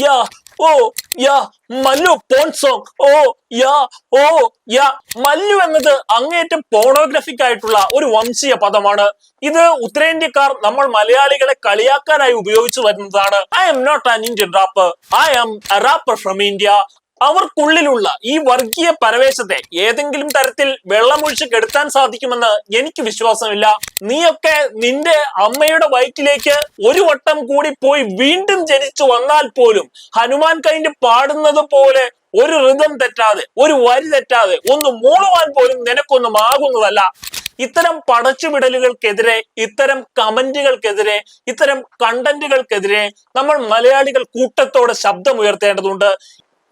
യാ ഓ യാ Mallu porn song ഓ യാ മല്ലു എന്നത് അങ്ങേറ്റം pornographic ആയിട്ടുള്ള ഒരു വംശീയ പദമാണ്. ഇത് ഉത്തരേന്ത്യക്കാർ നമ്മൾ മലയാളികളെ കളിയാക്കാനായി ഉപയോഗിച്ചു വരുന്നതാണ്. I am not an Indian rapper, I am a rapper from India. അവർക്കുള്ളിലുള്ള ഈ വർഗീയ പരവേശത്തെ ഏതെങ്കിലും തരത്തിൽ വെള്ളമൊഴിച്ച് കെടുത്താൻ സാധിക്കുമെന്ന് എനിക്ക് വിശ്വാസമില്ല. നീയൊക്കെ നിന്റെ അമ്മയുടെ വയറ്റിലേക്ക് ഒരു വട്ടം കൂടി പോയി വീണ്ടും ജനിച്ചു വന്നാൽ പോലും ഹനുമാൻ കൈൻഡ് പാടുന്നത് പോലെ ഒരു ഋതം തെറ്റാതെ, ഒരു വരി തെറ്റാതെ ഒന്ന് മൂളുവാൻ പോലും നിനക്കൊന്നും ആകുന്നതല്ല. ഇത്തരം പടച്ചുവിടലുകൾക്കെതിരെ, ഇത്തരം കമന്റുകൾക്കെതിരെ, ഇത്തരം കണ്ടന്റുകൾക്കെതിരെ നമ്മൾ മലയാളികൾ കൂട്ടത്തോടെ ശബ്ദമുയർത്തേണ്ടതുണ്ട്.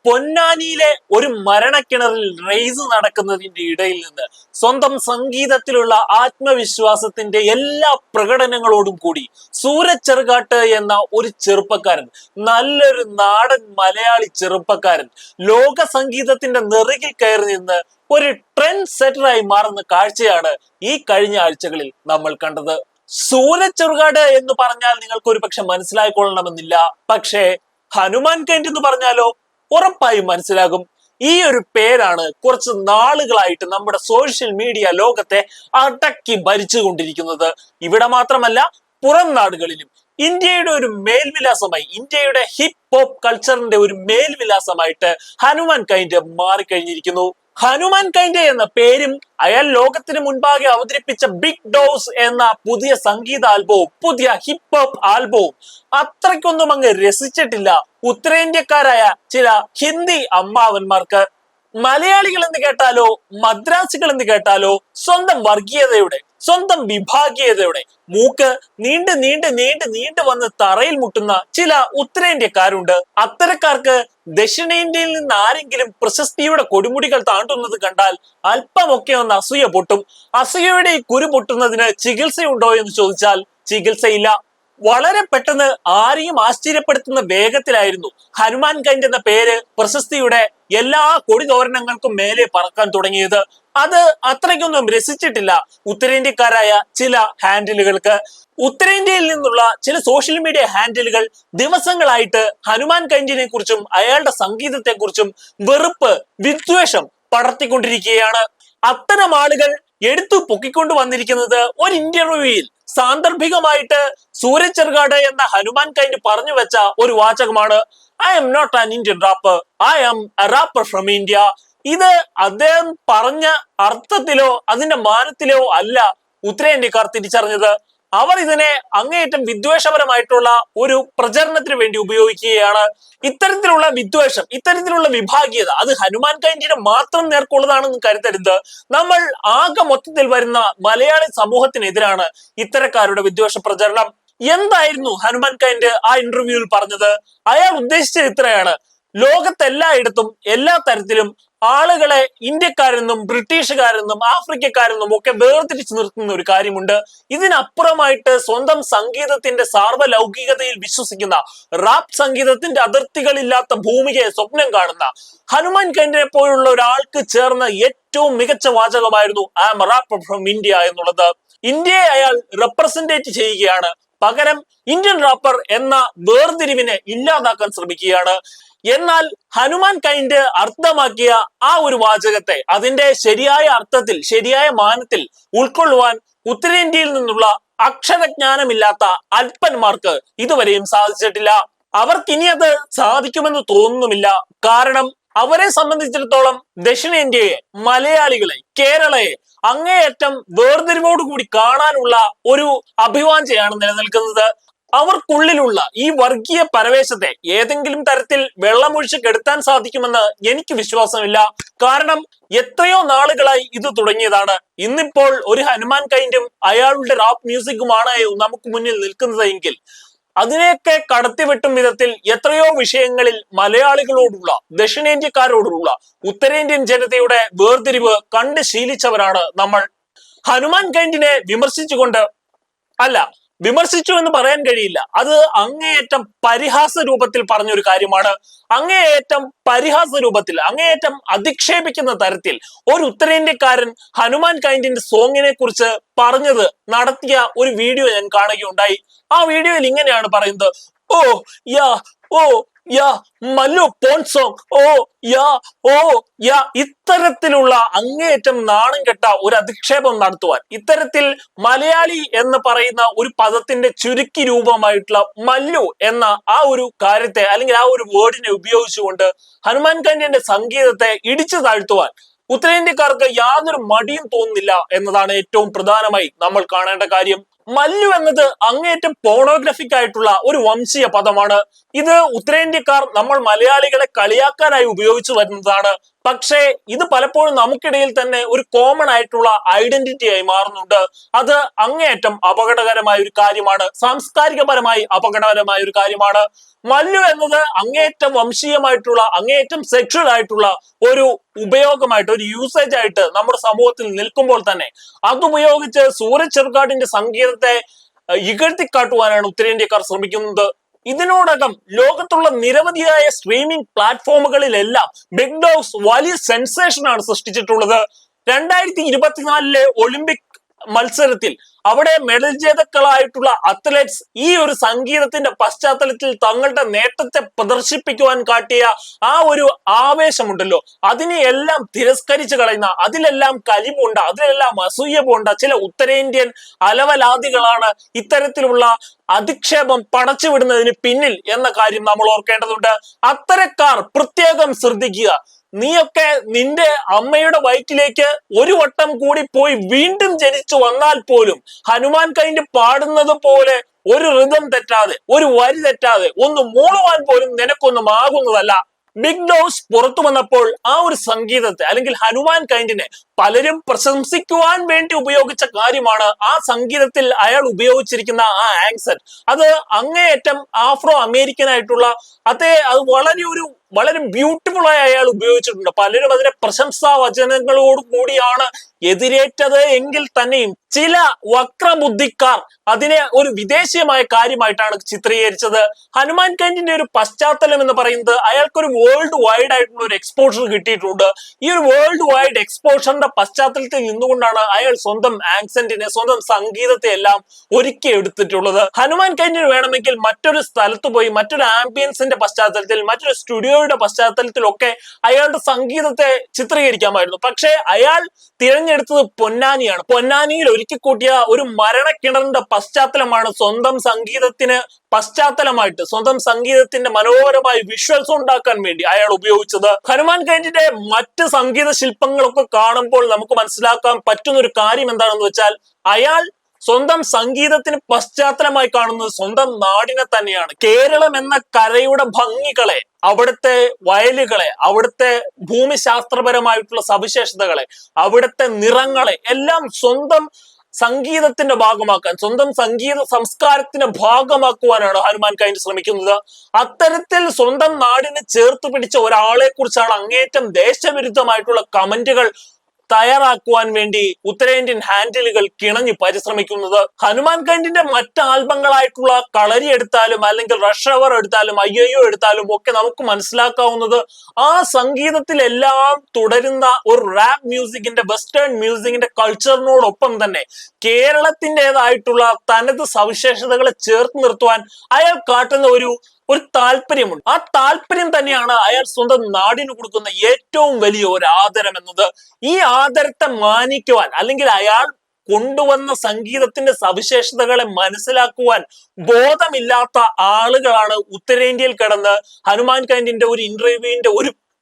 പൊന്നാനിയിലെ ഒരു മരണക്കിണറിൽ റേസ് നടക്കുന്നതിന്റെ ഇടയിൽ നിന്ന് സ്വന്തം സംഗീതത്തിലുള്ള ആത്മവിശ്വാസത്തിന്റെ എല്ലാ പ്രകടനങ്ങളോടും കൂടി സൂരജ് ചെറുകാട്ട് എന്ന ഒരു ചെറുപ്പക്കാരൻ, നല്ലൊരു നാടൻ മലയാളി ചെറുപ്പക്കാരൻ, ലോക സംഗീതത്തിന്റെ നെറുകിൽ കയറി നിന്ന് ഒരു ട്രെൻഡ് സെറ്ററായി മാറുന്ന കാഴ്ചയാണ് ഈ കഴിഞ്ഞ ആഴ്ചകളിൽ നമ്മൾ കണ്ടത്. സൂരജ് ചെറുകാട് എന്ന് പറഞ്ഞാൽ നിങ്ങൾക്ക് ഒരു പക്ഷെ മനസ്സിലായിക്കൊള്ളണമെന്നില്ല. പക്ഷേ ഹനുമാൻ കൈൻഡ് എന്ന് പറഞ്ഞാലോ ഉറപ്പായും മനസ്സിലാകും. ഈ ഒരു പേരാണ് കുറച്ച് നാളുകളായിട്ട് നമ്മുടെ സോഷ്യൽ മീഡിയ ലോകത്തെ അടക്കി ഭരിച്ചുകൊണ്ടിരിക്കുന്നത്. ഇവിടെ മാത്രമല്ല, പുറം നാടുകളിലും ഇന്ത്യയുടെ ഒരു മേൽവിലാസമായി, ഇന്ത്യയുടെ ഹിപ്പ് ഹോപ്പ് കൾച്ചറിന്റെ ഒരു മേൽവിലാസമായിട്ട് ഹനുമാൻ കൈൻഡ് മാറിക്കഴിഞ്ഞിരിക്കുന്നു. ഹനുമാൻ കൈൻഡ് എന്ന പേരും അയാൾ ലോകത്തിന് മുൻപാകെ അവതരിപ്പിച്ച ബിഗ് ഡോസ് എന്ന പുതിയ സംഗീത ആൽബവും പുതിയ ഹിപ്പ് ഹോപ്പ് ആൽബവും അത്രയ്ക്കൊന്നും അങ്ങ് രസിച്ചിട്ടില്ല ഉത്തരേന്ത്യക്കാരായ ചില ഹിന്ദി അമ്മാവന്മാർക്ക്. മലയാളികൾ എന്ന് കേട്ടാലോ, മദ്രാസികൾ എന്ന് കേട്ടാലോ സ്വന്തം വർഗീയതയുടെ, സ്വന്തം വിഭാഗീയതയുടെ മൂക്ക് നീണ്ട് നീണ്ട് നീണ്ട് നീണ്ട് വന്ന് തറയിൽ മുട്ടുന്ന ചില ഉത്തരേന്ത്യക്കാരുണ്ട്. അത്തരക്കാർക്ക് ദക്ഷിണേന്ത്യയിൽ നിന്ന് ആരെങ്കിലും പ്രശസ്തിയുടെ കൊടുമുടികൾ താണ്ടുന്നത് കണ്ടാൽ അല്പമൊക്കെ ഒന്ന് അസൂയ പൊട്ടും. അസൂയയുടെ ഈ കുരു പൊട്ടുന്നതിന് ചികിത്സയുണ്ടോ എന്ന് ചോദിച്ചാൽ ചികിത്സയില്ല. വളരെ പെട്ടെന്ന് ആരെയും ആശ്ചര്യപ്പെടുത്തുന്ന വേഗത്തിലായിരുന്നു ഹനുമാൻ കൈൻഡ് എന്ന പേര് പ്രശസ്തിയുടെ എല്ലാ കൊടിതോരണങ്ങൾക്കും മേലെ പറക്കാൻ തുടങ്ങിയത്. അത് അത്രയ്ക്കൊന്നും രസിച്ചിട്ടില്ല ഉത്തരേന്ത്യക്കാരായ ചില ഹാൻഡിലുകൾക്ക്. ഉത്തരേന്ത്യയിൽ നിന്നുള്ള ചില സോഷ്യൽ മീഡിയ ഹാൻഡിലുകൾ ദിവസങ്ങളായിട്ട് ഹനുമാൻ കൈൻഡിനെ കുറിച്ചും അയാളുടെ സംഗീതത്തെ കുറിച്ചും വെറുപ്പ്, വിദ്വേഷം പടർത്തിക്കൊണ്ടിരിക്കുകയാണ്. അത്തരം ആളുകൾ എടുത്തു പൊക്കിക്കൊണ്ടു വന്നിരിക്കുന്നത് ഒരു ഇന്റർവ്യൂവിൽ സാന്ദർഭികമായിട്ട് സൂരജ് ചെറുകാട് എന്ന ഹനുമാൻ കൈൻഡ് പറഞ്ഞു വെച്ച ഒരു വാചകമാണ്. I am not an Indian rapper, I am a rapper from India. ഇത് അദ്ദേഹം പറഞ്ഞ അർത്ഥത്തിലോ അതിന്റെ മാനത്തിലോ അല്ല ഉത്തരേന്ത്യക്കാർ തിരിച്ചറിഞ്ഞത്. അവർ ഇതിനെ അങ്ങേയറ്റം വിദ്വേഷപരമായിട്ടുള്ള ഒരു പ്രചരണത്തിന് വേണ്ടി ഉപയോഗിക്കുകയാണ്. ഇത്തരത്തിലുള്ള വിദ്വേഷം, ഇത്തരത്തിലുള്ള വിഭാഗീയത അത് ഹനുമാൻ കൈൻഡിന് മാത്രം നേർക്കുള്ളതാണെന്ന് കരുതരുത്. നമ്മൾ ആകെ മൊത്തത്തിൽ വരുന്ന മലയാളി സമൂഹത്തിനെതിരാണ് ഇത്തരക്കാരുടെ വിദ്വേഷ പ്രചരണം. എന്തായിരുന്നു ഹനുമാൻ കൈൻഡ് ആ ഇന്റർവ്യൂവിൽ പറഞ്ഞത്? അയാൾ ഉദ്ദേശിച്ചത് ഇത്രയാണ്: ലോകത്തെല്ലായിടത്തും എല്ലാ തരത്തിലും ആളുകളെ ഇന്ത്യക്കാരെന്നും ബ്രിട്ടീഷുകാരെന്നും ആഫ്രിക്കക്കാരെന്നും ഒക്കെ വേർതിരിച്ചു നിർത്തുന്ന ഒരു കാര്യമുണ്ട്. ഇതിനപ്പുറമായിട്ട് സ്വന്തം സംഗീതത്തിന്റെ സാർവലൗകികതയിൽ വിശ്വസിക്കുന്ന, റാപ്പ് സംഗീതത്തിന്റെ അതിർത്തികളില്ലാത്ത ഭൂമികയെ സ്വപ്നം കാണുന്ന ഹനുമാൻ കൈൻഡിനെ പോലുള്ള ഒരാൾക്ക് ചേർന്ന ഏറ്റവും മികച്ച വാചകമായിരുന്നു I am a rapper from India എന്നുള്ളത്. ഇന്ത്യയെ അയാൾ റെപ്രസെന്റേറ്റ് ചെയ്യുകയാണ്. പകരം ഇന്ത്യൻ റാപ്പർ എന്ന വേർതിരിവിനെ ഇല്ലാതാക്കാൻ ശ്രമിക്കുകയാണ്. എന്നാൽ ഹനുമാൻ കൈൻഡ് അർത്ഥമാക്കിയ ആ ഒരു വാചകത്തെ അതിന്റെ ശരിയായ അർത്ഥത്തിൽ, ശരിയായ മാനത്തിൽ ഉൾക്കൊള്ളുവാൻ ഉത്തരേന്ത്യയിൽ നിന്നുള്ള അക്ഷരജ്ഞാനമില്ലാത്ത അല്പന്മാർക്ക് ഇതുവരെയും സാധിച്ചിട്ടില്ല. അവർക്കിനി അത് സാധിക്കുമെന്ന് തോന്നുന്നുമില്ല. കാരണം അവരെ സംബന്ധിച്ചിടത്തോളം ദക്ഷിണേന്ത്യയെ, മലയാളികളെ, കേരളയെ അങ്ങേയറ്റം വേർതിരിവോടുകൂടി കാണാനുള്ള ഒരു അഭിവാഞ്ചയാണ് നിലനിൽക്കുന്നത്. അവർക്കുള്ളിലുള്ള ഈ വർഗീയ പരവേശത്തെ ഏതെങ്കിലും തരത്തിൽ വെള്ളമൊഴിച്ച് കെടുത്താൻ സാധിക്കുമെന്ന് എനിക്ക് വിശ്വാസമില്ല. കാരണം എത്രയോ നാളുകളായി ഇത് തുടങ്ങിയതാണ്. ഇന്നിപ്പോൾ ഒരു ഹനുമാൻ കൈൻഡും അയാളുടെ റാപ്പ് മ്യൂസിക്കുമാണ് നമുക്ക് മുന്നിൽ നിൽക്കുന്നതെങ്കിൽ അതിനെയൊക്കെ കടത്തിവെട്ടും വിധത്തിൽ എത്രയോ വിഷയങ്ങളിൽ മലയാളികളോടുള്ള, ദക്ഷിണേന്ത്യക്കാരോടുള്ള ഉത്തരേന്ത്യൻ ജനതയുടെ വേർതിരിവ് കണ്ട് ശീലിച്ചവരാണ് നമ്മൾ. ഹനുമാൻ കൈൻഡിനെ വിമർശിച്ചുകൊണ്ട് അല്ല, വിമർശിച്ചു എന്ന് പറയാൻ കഴിയില്ല, അത് അങ്ങേയറ്റം പരിഹാസ രൂപത്തിൽ പറഞ്ഞൊരു കാര്യമാണ്. അങ്ങേയറ്റം പരിഹാസ രൂപത്തിൽ, അങ്ങേയറ്റം അധിക്ഷേപിക്കുന്ന തരത്തിൽ ഒരു ഉത്തരേന്ത്യക്കാരൻ ഹനുമാൻ കൈൻഡിന്റെ സോങ്ങിനെ കുറിച്ച് പറഞ്ഞത്, നടത്തിയ ഒരു വീഡിയോ ഞാൻ കാണുകയുണ്ടായി. ആ വീഡിയോയിൽ ഇങ്ങനെയാണ് പറയുന്നത്: ഓ യാ ഓ യാ മല്ലു പോൺ സോങ്, ഓ യാ ഓ യാ. ഇത്തരത്തിലുള്ള അങ്ങേയറ്റം നാണം കെട്ട ഒരു അധിക്ഷേപം നടത്തുവാൻ, ഇത്തരത്തിൽ മലയാളി എന്ന് പറയുന്ന ഒരു പദത്തിന്റെ ചുരുക്കി രൂപമായിട്ടുള്ള മല്ലു എന്ന ആ ഒരു കാര്യത്തെ അല്ലെങ്കിൽ ആ ഒരു വേർഡിനെ ഉപയോഗിച്ചുകൊണ്ട് ഹനുമാൻ കന്യന്റെ സംഗീതത്തെ ഇടിച്ചു താഴ്ത്തുവാൻ ഉത്തരേന്ത്യക്കാർക്ക് യാതൊരു മടിയും തോന്നുന്നില്ല എന്നതാണ് ഏറ്റവും പ്രധാനമായി നമ്മൾ കാണേണ്ട കാര്യം. മല്ലു എന്നത് അങ്ങേയറ്റം പോണോഗ്രഫിക് ആയിട്ടുള്ള ഒരു വംശീയ പദമാണ്. ഇത് ഉത്തരേന്ത്യക്കാർ നമ്മൾ മലയാളികളെ കളിയാക്കാനായി ഉപയോഗിച്ചു വരുന്നതാണ്. പക്ഷേ ഇത് പലപ്പോഴും നമുക്കിടയിൽ തന്നെ ഒരു കോമൺ ആയിട്ടുള്ള ഐഡന്റിറ്റി ആയി മാറുന്നുണ്ട്. അത് അങ്ങേയറ്റം അപകടകരമായ ഒരു കാര്യമാണ്, സാംസ്കാരികപരമായി അപകടകരമായ ഒരു കാര്യമാണ്. മല്ലു എന്നത് അങ്ങേയറ്റം വംശീയമായിട്ടുള്ള, അങ്ങേയറ്റം സെക്ഷൽ ആയിട്ടുള്ള ഒരു ഉപയോഗമായിട്ട്, ഒരു യൂസേജ് ആയിട്ട് നമ്മുടെ സമൂഹത്തിൽ നിൽക്കുമ്പോൾ തന്നെ അതുപയോഗിച്ച് സൂരജ് ചെറുകാടിന്റെ സംഗീതത്തെ ഇകഴ്ത്തിക്കാട്ടുവാനാണ് ഉത്തരേന്ത്യക്കാർ ശ്രമിക്കുന്നത്. ഇതിനോടകം ലോകത്തുള്ള നിരവധിയായ സ്ട്രീമിംഗ് പ്ലാറ്റ്ഫോമുകളിലെല്ലാം ബിഗ് ഡോഗ്സ് വലിയ സെൻസേഷനാണ് സൃഷ്ടിച്ചിട്ടുള്ളത്. 2024 ഒളിമ്പിക് മത്സരത്തിൽ അവിടെ മെഡൽ ജേതാക്കളായിട്ടുള്ള അത്ലറ്റ്സ് ഈ ഒരു സംഗീതത്തിന്റെ പശ്ചാത്തലത്തിൽ തങ്ങളുടെ നേട്ടത്തെ പ്രദർശിപ്പിക്കുവാൻ കാട്ടിയ ആ ഒരു ആവേശമുണ്ടല്ലോ, അതിനെ എല്ലാം തിരസ്കരിച്ചു കളയുന്ന, അതിലെല്ലാം കലിപൂണ്ട, അതിലെല്ലാം അസൂയ പൂണ്ട ചില ഉത്തരേന്ത്യൻ അലവലാദികളാണ് ഇത്തരത്തിലുള്ള അധിക്ഷേപം പടച്ചുവിടുന്നതിന് പിന്നിൽ എന്ന കാര്യം നമ്മൾ ഓർക്കേണ്ടതുണ്ട്. അത്തരക്കാർ പ്രത്യേകം ശ്രദ്ധിക്കുക. നീയൊക്കെ നിന്റെ അമ്മയുടെ വയറ്റിലേക്ക് ഒരു വട്ടം കൂടി പോയി വീണ്ടും ജനിച്ചു വന്നാൽ പോലും ഹനുമാൻ കൈൻഡ് പാടുന്നത് പോലെ ഒരു ഋതം തെറ്റാതെ, ഒരു വരി തെറ്റാതെ ഒന്ന് മൂളുവാൻ പോലും നിനക്കൊന്നും ആകുന്നതല്ല. ബിഗ് ഡോഗ്സ് പുറത്തു വന്നപ്പോൾ ആ ഒരു സംഗീതത്തെ അല്ലെങ്കിൽ ഹനുമാൻ കൈൻഡിനെ പലരും പ്രശംസിക്കുവാൻ വേണ്ടി ഉപയോഗിച്ച കാര്യമാണ് ആ സംഗീതത്തിൽ അയാൾ ഉപയോഗിച്ചിരിക്കുന്ന ആ ആക്സെന്റ്. അത് അങ്ങേയറ്റം ആഫ്രോ അമേരിക്കൻ ആയിട്ടുള്ള അത് വളരെ ബ്യൂട്ടിഫുൾ ആയി അയാൾ ഉപയോഗിച്ചിട്ടുണ്ട്. പലരും അതിനെ പ്രശംസാ വചനങ്ങളോട് കൂടിയാണ് എതിരേറ്റത് എങ്കിൽ തന്നെയും ചില വക്രബുദ്ധിക്കാർ അതിനെ ഒരു വിദേശീയമായ കാര്യമായിട്ടാണ് ചിത്രീകരിച്ചത്. ഹനുമാൻ കൈൻഡിന്റെ ഒരു പശ്ചാത്തലം എന്ന് പറയുന്നത് അയാൾക്കൊരു വേൾഡ് വൈഡ് ആയിട്ടുള്ള ഒരു എക്സ്പോഷർ കിട്ടിയിട്ടുണ്ട്. ഈ ഒരു വേൾഡ് വൈഡ് എക്സ്പോഷറിന്റെ പശ്ചാത്തലത്തിൽ നിന്നുകൊണ്ടാണ് അയാൾ സ്വന്തം ആക്സെന്റിനെ, സ്വന്തം സംഗീതത്തെ എല്ലാം ഒരുക്കി എടുത്തിട്ടുള്ളത്. ഹനുമാൻ കൈൻഡിന് വേണമെങ്കിൽ മറ്റൊരു സ്ഥലത്ത് പോയി മറ്റൊരു ആംബിയൻസിന്റെ പശ്ചാത്തലത്തിൽ, മറ്റൊരു സ്റ്റുഡിയോയുടെ പശ്ചാത്തലത്തിലൊക്കെ അയാളുടെ സംഗീതത്തെ ചിത്രീകരിക്കാമായിരുന്നു. പക്ഷേ അയാൾ തിരഞ്ഞെടുത്തത് പൊന്നാനിയാണ്. പൊന്നാനിയിൽ ഒരുക്കി കൂട്ടിയ ഒരു മരണക്കിണറിന്റെ പശ്ചാത്തലമാണ് സ്വന്തം സംഗീതത്തിന് പശ്ചാത്തലമായിട്ട്, സ്വന്തം സംഗീതത്തിന്റെ മനോഹരമായ വിഷ്വൽസ് ഉണ്ടാക്കാൻ വേണ്ടി അയാൾ ഉപയോഗിച്ചത്. ഹനുമാൻ കൈൻഡിന്റെ മറ്റ് സംഗീത ശില്പങ്ങളൊക്കെ കാണുമ്പോൾ നമുക്ക് മനസ്സിലാക്കാൻ പറ്റുന്ന ഒരു കാര്യം എന്താണെന്ന് വെച്ചാൽ അയാൾ സ്വന്തം സംഗീതത്തിന് പശ്ചാത്തലമായി കാണുന്നത് സ്വന്തം നാടിനെ തന്നെയാണ്. കേരളം എന്ന കരയുടെ ഭംഗികളെ, അവിടുത്തെ വയലുകളെ, അവിടുത്തെ ഭൂമിശാസ്ത്രപരമായിട്ടുള്ള സവിശേഷതകളെ, അവിടുത്തെ നിറങ്ങളെ എല്ലാം സ്വന്തം സംഗീതത്തിന്റെ ഭാഗമാക്കാൻ, സ്വന്തം സംഗീത സംസ്കാരത്തിന്റെ ഭാഗമാക്കുവാനാണ് ഹനുമാൻ കൈൻഡ് ശ്രമിക്കുന്നത്. അത്തരത്തിൽ സ്വന്തം നാടിനെ ചേർത്ത് പിടിച്ച ഒരാളെ കുറിച്ചാണ് അങ്ങേയറ്റം ദേശവിരുദ്ധമായിട്ടുള്ള കമന്റുകൾ തയ്യാറാക്കുവാൻ വേണ്ടി ഉത്തരേന്ത്യൻ ഹാൻഡിലുകൾ കിണഞ്ഞു പരിശ്രമിക്കുന്നത്. ഹനുമാൻ കൈൻഡിന്റെ മറ്റ് ആൽബങ്ങളായിട്ടുള്ള കളരി എടുത്താലും അല്ലെങ്കിൽ റഷ് അവർ എടുത്താലും അയ്യോ എടുത്താലും ഒക്കെ നമുക്ക് മനസ്സിലാക്കാവുന്നത് ആ സംഗീതത്തിലെല്ലാം തുടരുന്ന ഒരു റാപ്പ് മ്യൂസിക്കിന്റെ, വെസ്റ്റേൺ മ്യൂസിക്കിന്റെ കൾച്ചറിനോടൊപ്പം തന്നെ കേരളത്തിൻ്റെതായിട്ടുള്ള തനത് സവിശേഷതകളെ ചേർത്ത് നിർത്തുവാൻ അയാൾ കാട്ടുന്ന ഒരു താല്പര്യമുണ്ട്. ആ താല്പര്യം തന്നെയാണ് അയാൾ സ്വന്തം നാടിന് കൊടുക്കുന്ന ഏറ്റവും വലിയ ഒരു ആദരം എന്നത്. ഈ ആദരത്തെ മാനിക്കുവാൻ അല്ലെങ്കിൽ അയാൾ കൊണ്ടുവന്ന സംഗീതത്തിന്റെ സവിശേഷതകളെ മനസ്സിലാക്കുവാൻ ബോധമില്ലാത്ത ആളുകളാണ് ഉത്തരേന്ത്യയിൽ കിടന്ന് ഹനുമാൻ കൈൻഡിന്റെ ഒരു ഇന്റർവ്യൂവിന്റെ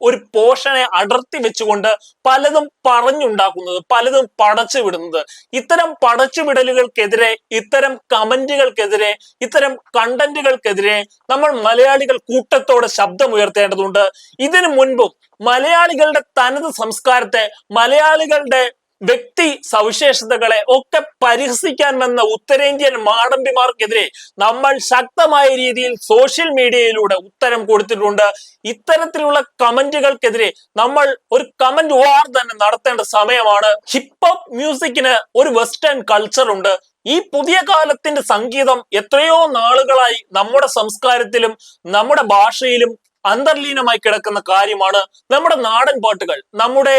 ഒരു പോർഷനെ അടർത്തി വെച്ചുകൊണ്ട് പലതും പറഞ്ഞുണ്ടാക്കുന്നത്, പലതും പടച്ചു വിടുന്നത്. ഇത്തരം പടച്ചുവിടലുകൾക്കെതിരെ, ഇത്തരം കമന്റുകൾക്കെതിരെ, ഇത്തരം കണ്ടന്റുകൾക്കെതിരെ നമ്മൾ മലയാളികൾ കൂട്ടത്തോടെ ശബ്ദമുയർത്തേണ്ടതുണ്ട്. ഇതിനു മുൻപും മലയാളികളുടെ തനത് സംസ്കാരത്തെ, മലയാളികളുടെ വ്യക്തി സവിശേഷതകളെ ഒക്കെ പരിഹസിക്കാൻ വന്ന ഉത്തരേന്ത്യൻ മാടമ്പിമാർക്കെതിരെ നമ്മൾ ശക്തമായ രീതിയിൽ സോഷ്യൽ മീഡിയയിലൂടെ ഉത്തരം കൊടുത്തിട്ടുണ്ട്. ഇത്തരത്തിലുള്ള കമന്റുകൾക്കെതിരെ നമ്മൾ ഒരു കമന്റ് വാർ തന്നെ നടത്തേണ്ട സമയമാണ്. ഹിപ്പ് ഹോപ്പ് മ്യൂസിക്കിന് ഒരു വെസ്റ്റേൺ കൾച്ചർ ഉണ്ട്. ഈ പുതിയ കാലത്തിന്റെ സംഗീതം എത്രയോ നാളുകളായി നമ്മുടെ സംസ്കാരത്തിലും നമ്മുടെ ഭാഷയിലും അന്തർലീനമായി കിടക്കുന്ന കാര്യമാണ്. നമ്മുടെ നാടൻ പാട്ടുകൾ, നമ്മുടെ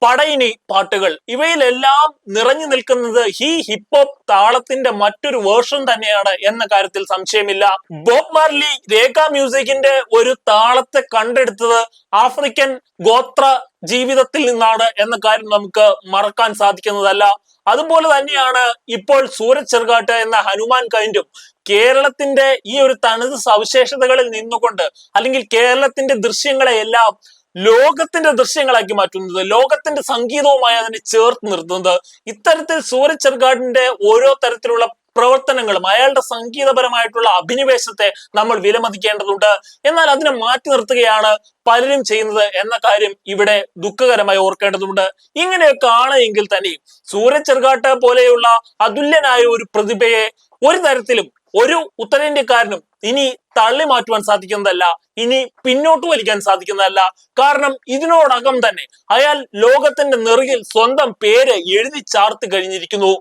പടയിനി പാട്ടുകൾ, ഇവയിലെല്ലാം നിറഞ്ഞു നിൽക്കുന്നത് ഈ ഹിപ്പ് ഹോപ്പ് താളത്തിന്റെ മറ്റൊരു വേർഷൻ തന്നെയാണ് എന്ന കാര്യത്തിൽ സംശയമില്ല. ബോബ് മാർലി രേഖ മ്യൂസിക്കിന്റെ ഒരു താളത്തെ കണ്ടെടുത്തത് ആഫ്രിക്കൻ ഗോത്ര ജീവിതത്തിൽ നിന്നാണ് എന്ന കാര്യം നമുക്ക് മറക്കാൻ സാധിക്കുന്നതല്ല. അതുപോലെ തന്നെയാണ് ഇപ്പോൾ സൂരജ് ചെറുകാട്ട് എന്ന ഹനുമാൻ കൈൻഡും കേരളത്തിന്റെ ഈ ഒരു തനത് സവിശേഷതകളിൽ നിന്നുകൊണ്ട്, അല്ലെങ്കിൽ കേരളത്തിന്റെ ദൃശ്യങ്ങളെ എല്ലാം ലോകത്തിന്റെ ദൃശ്യങ്ങളാക്കി മാറ്റുന്നത്, ലോകത്തിന്റെ സംഗീതവുമായി അതിനെ ചേർത്ത് നിർത്തുന്നത്. ഇത്തരത്തിൽ സൂരജ് ചെറുകാടിന്റെ ഓരോ തരത്തിലുള്ള പ്രവർത്തനങ്ങളും അയാളുടെ സംഗീതപരമായിട്ടുള്ള അഭിനിവേശത്തെ നമ്മൾ വിലമതിക്കേണ്ടതുണ്ട്. എന്നാൽ അതിനെ മാറ്റി നിർത്തുകയാണ് പലരും ചെയ്യുന്നത് എന്ന കാര്യം ഇവിടെ ദുഃഖകരമായി ഓർക്കേണ്ടതുണ്ട്. ഇങ്ങനെയൊക്കെ ആണ് എങ്കിൽ തന്നെ സൂരജ് ചെറുകാട്ട് പോലെയുള്ള അതുല്യനായ ഒരു പ്രതിഭയെ ഒരു തരത്തിലും ഒരു ഉത്തരേന്ത്യക്കാരനും ഇനി തള്ളി മാറ്റുവാൻ സാധിക്കുന്നതല്ല, ഇനി പിന്നോട്ട് വലിക്കാൻ സാധിക്കുന്നതല്ല. കാരണം ഇതിനോടകം തന്നെ അയാൾ ലോകത്തിന്റെ നെറുകിൽ സ്വന്തം പേര് എഴുതി ചാർത്തി കഴിഞ്ഞിരിക്കുന്നു.